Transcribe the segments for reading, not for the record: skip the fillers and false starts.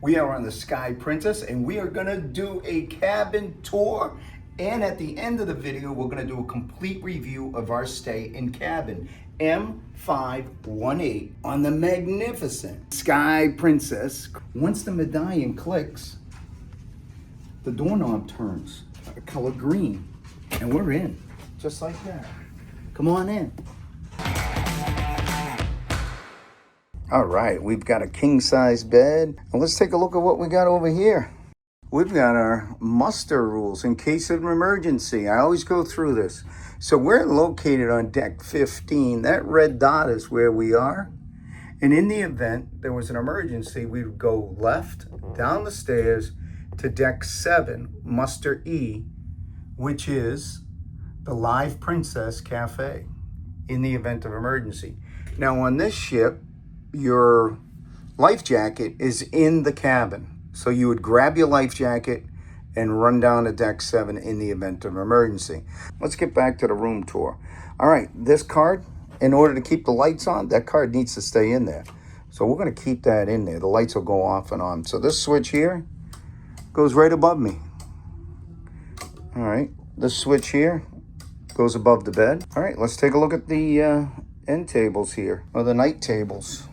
We are on the Sky Princess and we are gonna do a cabin tour. And at the end of the video, we're gonna do a complete review of our stay in cabin M518 on the magnificent Sky Princess. Once the medallion clicks, the doorknob turns a color green and we're in, just like that. Come on in. All right, we've got a king-size bed. And let's take a look at what we got over here. We've got our muster rules in case of an emergency. I always go through this. So we're located on deck 15. That red dot is where we are. And in the event there was an emergency, we would go left, down the stairs to deck 7, muster E, which is the Live Princess Cafe in the event of emergency. Now on this ship, your life jacket is in the cabin. So you would grab your life jacket and run down to deck 7 in the event of emergency. Let's get back to the room tour. All right, this card, in order to keep the lights on, that card needs to stay in there. So we're gonna keep that in there. The lights will go off and on. So this switch here goes right above me. All right, this switch here goes above the bed. All right, let's take a look at the end tables here, or the night tables.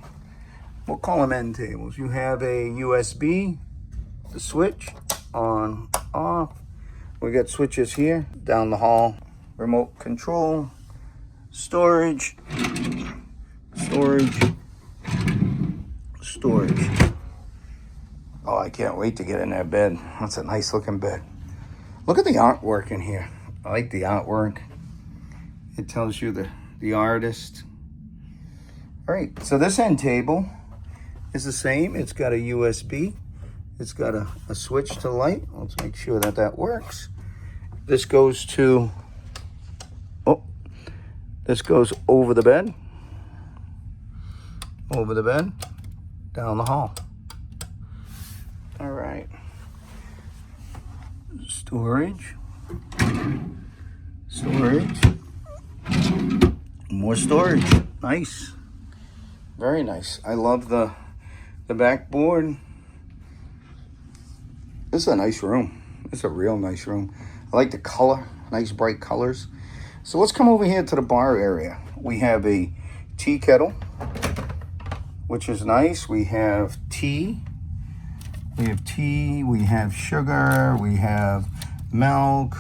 We'll call them end tables. You have a USB, the switch, on, off. We got switches here, down the hall, remote control, storage, storage, storage. Oh, I can't wait to get in that bed. That's a nice looking bed. Look at the artwork in here. I like the artwork. It tells you the artist. All right, so this end table is the same. It's got a USB. It's got a switch to light. Let's make sure that that works. This goes to, this goes over the bed, down the hall. All right. Storage, storage, more storage. Nice, very nice. I love the backboard. This is a nice room. It's a real nice room. I like the color, nice bright colors. So let's come over here to the bar area. We have a tea kettle, which is nice. We have tea. We have sugar, we have milk,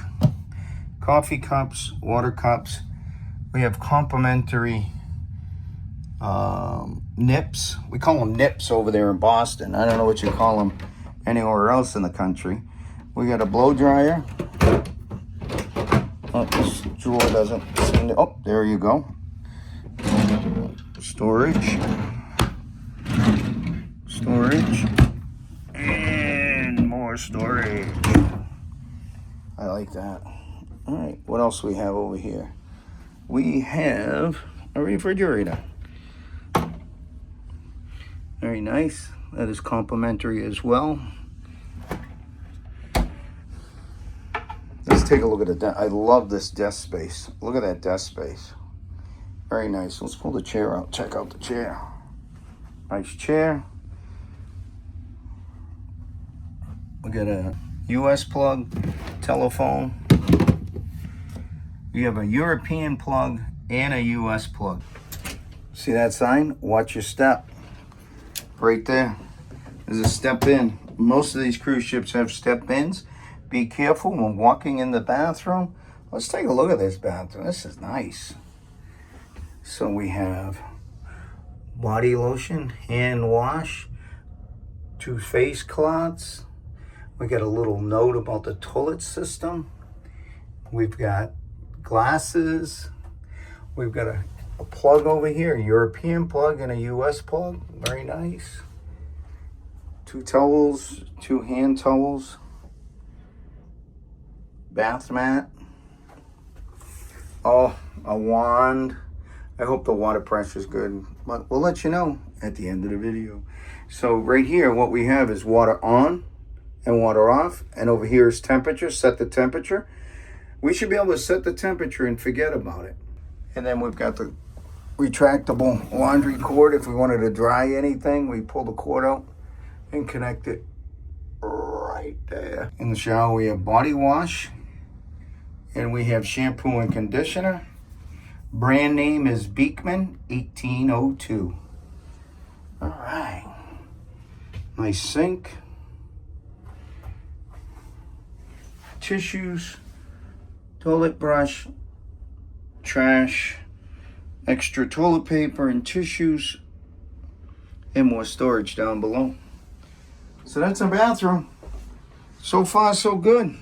coffee cups, water cups. We have complimentary nips. We call them nips over there in Boston. I don't know what you call them anywhere else in the country. We got a blow dryer. Oh, this drawer doesn't seem to, oh, there you go. Storage. Storage. And more storage. I like that. All right, what else we have over here? We have a refrigerator. Very nice. That is complimentary as well. Let's take a look at the I love this desk space. Look at that desk space. Very nice. Let's pull the chair out. Check out the chair. Nice chair. We got a US plug, telephone. You have a European plug and a US plug. See that sign? Watch your step. Right there. There's a step in. Most of these cruise ships have step ins. Be careful when walking in the bathroom. Let's take a look at this bathroom. This is nice. So we have body lotion, hand wash, 2 face cloths. We got a little note about the toilet system. We've got glasses. We've got a plug over here, a European plug and a US plug. Very nice. 2 towels, 2 hand towels. Bath mat. Oh, a wand. I hope the water pressure is good, but we'll let you know at the end of the video. So right here, what we have is water on and water off, and over here is temperature. Set the temperature. We should be able to set the temperature and forget about it. And then we've got the retractable laundry cord. If we wanted to dry anything, we pull the cord out and connect it right there. In the shower, we have body wash, and we have shampoo and conditioner. Brand name is Beekman 1802. All right. Nice sink. Tissues, toilet brush, trash, extra toilet paper and tissues, and more storage down below. So that's our bathroom. So far, so good.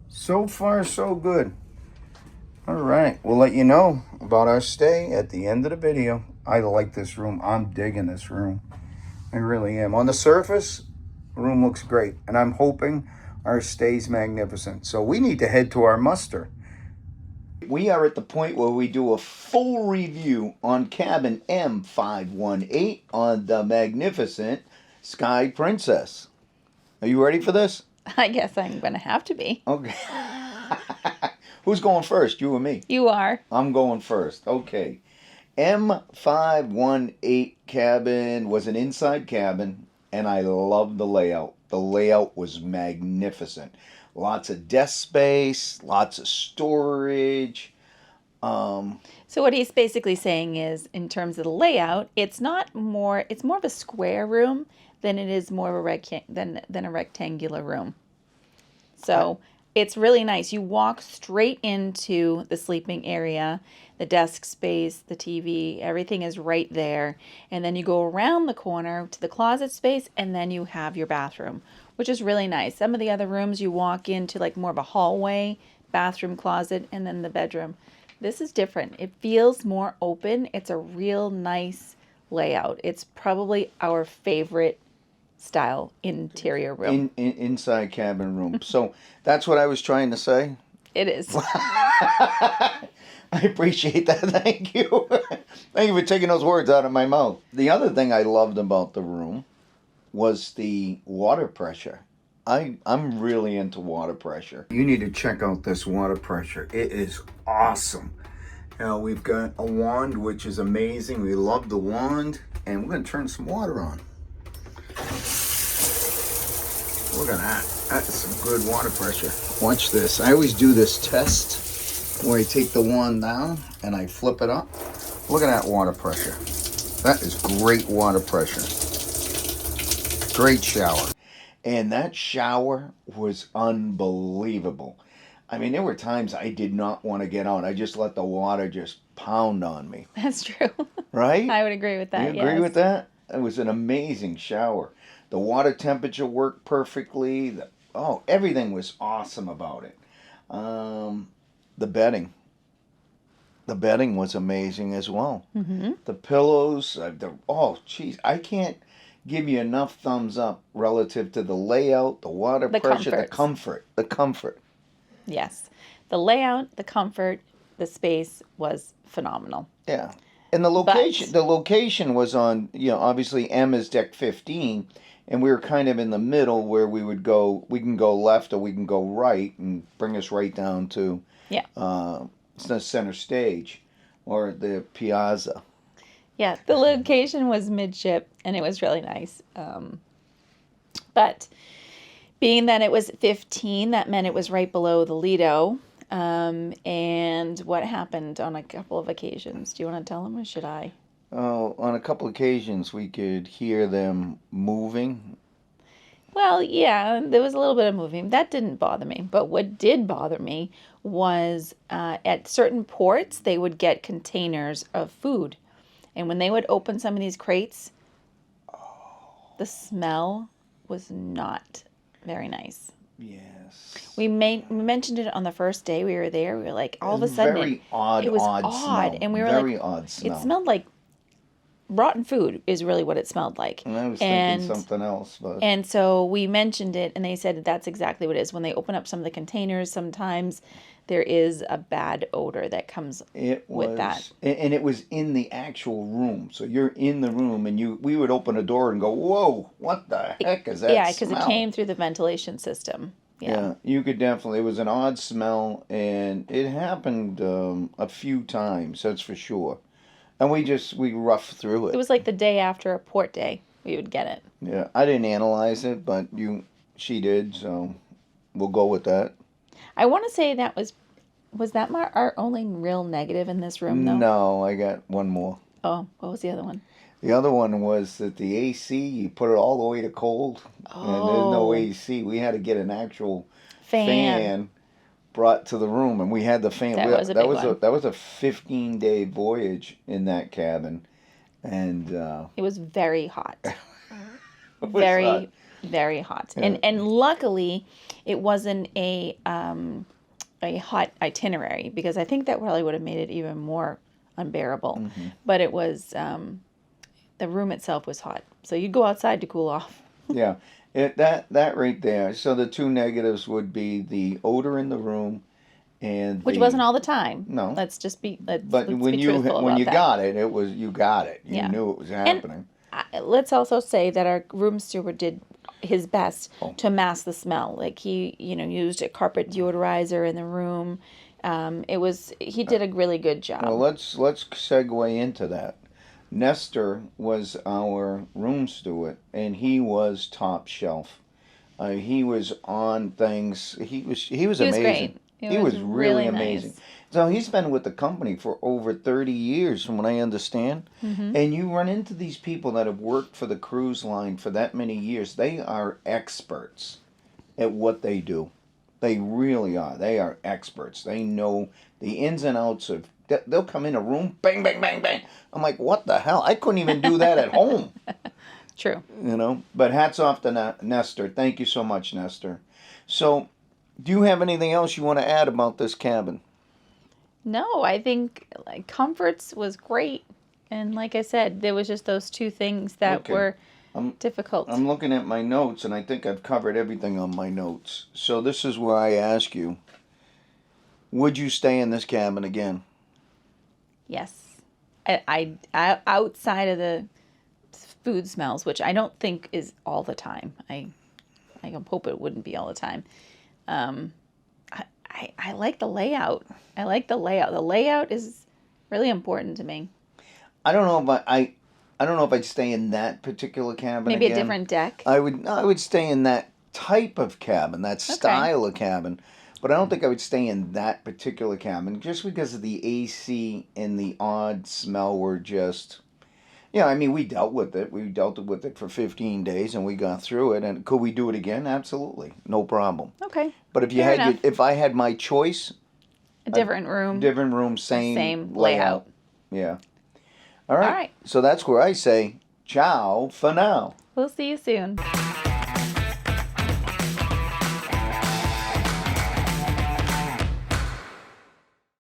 So far, so good. All right, we'll let you know about our stay at the end of the video. I like this room. I'm digging this room. I really am. On the surface, the room looks great, and I'm hoping our stay's magnificent. So we need to head to our muster. We are at the point where we do a full review on cabin M518 on the magnificent Sky Princess. Are you ready for this? I guess I'm going to have to be. Okay. Who's going first, you or me? You are. I'm going first. Okay. M518 cabin was an inside cabin, and I loved the layout. The layout was magnificent. Lots of desk space, lots of storage. So what he's basically saying is, in terms of the layout, it's more of a square room than it is more of a than a rectangular room. So it's really nice. You walk straight into the sleeping area, the desk space, the TV, everything is right there. And then you go around the corner to the closet space, and then you have your bathroom, which is really nice. Some of the other rooms you walk into like more of a hallway, bathroom, closet, and then the bedroom. This is different. It feels more open. It's a real nice layout. It's probably our favorite style interior room. Inside cabin room. So that's what I was trying to say. It is. I appreciate that. Thank you. Thank you for taking those words out of my mouth. The other thing I loved about the room was the water pressure. I'm really into water pressure. You need to check out this water pressure. It is awesome. Now we've got a wand, which is amazing. We love the wand, and we're going to turn some water on. Look at that. That's some good water pressure. Watch this. I always do this test where I take the wand down and I flip it up. Look at that water pressure. That is great water pressure. Great shower. And that shower was unbelievable. I mean, there were times I did not want to get out. I just let the water just pound on me. That's true. Right? I would agree with that. You agree with that? It was an amazing shower. The water temperature worked perfectly. Everything was awesome about it. The bedding. The bedding was amazing as well. Mm-hmm. The pillows. I can't give you enough thumbs up relative to the layout, the water pressure, the comfort. Yes. The layout, the comfort, the space was phenomenal. Yeah. And the location was on, obviously M is deck 15, and we were kind of in the middle where we can go left or we can go right and bring us right down to the center stage or the piazza. Yeah, the location was midship, and it was really nice. But being that it was 15, that meant it was right below the Lido. And what happened on a couple of occasions? Do you want to tell them, or should I? Oh, on a couple of occasions, we could hear them moving. Well, yeah, there was a little bit of moving. That didn't bother me. But what did bother me was at certain ports, they would get containers of food. And when they would open some of these crates, the smell was not very nice. Yes. We mentioned it on the first day we were there. We were like, all of a sudden, it was odd smell. And we were very odd smell. It smelled like rotten food is really what it smelled like. And I was thinking something else. And so we mentioned it, and they said that's exactly what it is. When they open up some of the containers, sometimes there is a bad odor that comes with that. And it was in the actual room. So you're in the room, and we would open a door and go, whoa, what the heck is that smell? Yeah, because it came through the ventilation system. Yeah, you could definitely. It was an odd smell, and it happened a few times, that's for sure. And we roughed through it. It was like the day after a port day. we would get it. Yeah, I didn't analyze it, but she did, so we'll go with that. I want to say that was that our only real negative in this room, though? No, I got one more. Oh, what was the other one? The other one was that the AC, you put it all the way to cold, and there's no Oh, AC. We had to get an actual fan. fan brought to the room, and we had the fan. That was a big one. That was a 15-day voyage in that cabin, and It was very hot. it was Very, hot. very hot. Yeah. And luckily, it wasn't a hot itinerary, because I think that probably would have made it even more unbearable. Mm-hmm. But it was the room itself was hot, so you'd go outside to cool off. Yeah, that right there. So the two negatives would be the odor in the room, and Which wasn't all the time. No. Let's just be let's But be when truthful when about you that. got it, it was you got it. You Yeah. knew it was happening. Let's also say that our room steward did his best Oh. to mask the smell. Like he, used a carpet deodorizer in the room. He did a really good job. Well, let's segue into that. Nestor was our room steward, and he was top shelf. He was on things. He was He was amazing. great. He was really really amazing. nice. So he's been with the company for over 30 years, from what I understand. Mm-hmm. And you run into these people that have worked for the cruise line for that many years. They are experts at what they do. They really are. They are experts. They know the ins and outs of. They'll come in a room, bang, bang, bang, bang. I'm like, what the hell? I couldn't even do that at home. True. But hats off to Nestor. Thank you so much, Nestor. So, do you have anything else you want to add about this cabin? No, I think comforts was great, and like I said, there was just those two things that Okay. were I'm difficult. I'm looking at my notes, and I think I've covered everything on my notes. So this is where I ask you: would you stay in this cabin again? Yes, I outside of the food smells, which I don't think is all the time. I hope it wouldn't be all the time. I like the layout. I like the layout. The layout is really important to me. I don't know if I don't know if I'd stay in that particular cabin Maybe again. a different deck. I would stay in that type of cabin, that style of cabin, but I don't think I would stay in that particular cabin just because of the AC and the odd smell were just. Yeah, I mean, we dealt with it. We dealt with it for 15 days, and we got through it. And could we do it again? Absolutely, no problem. Okay. But Fair enough. if I had my choice, A different room. different room, same layout. Yeah. All right. All right. So that's where I say ciao for now. We'll see you soon.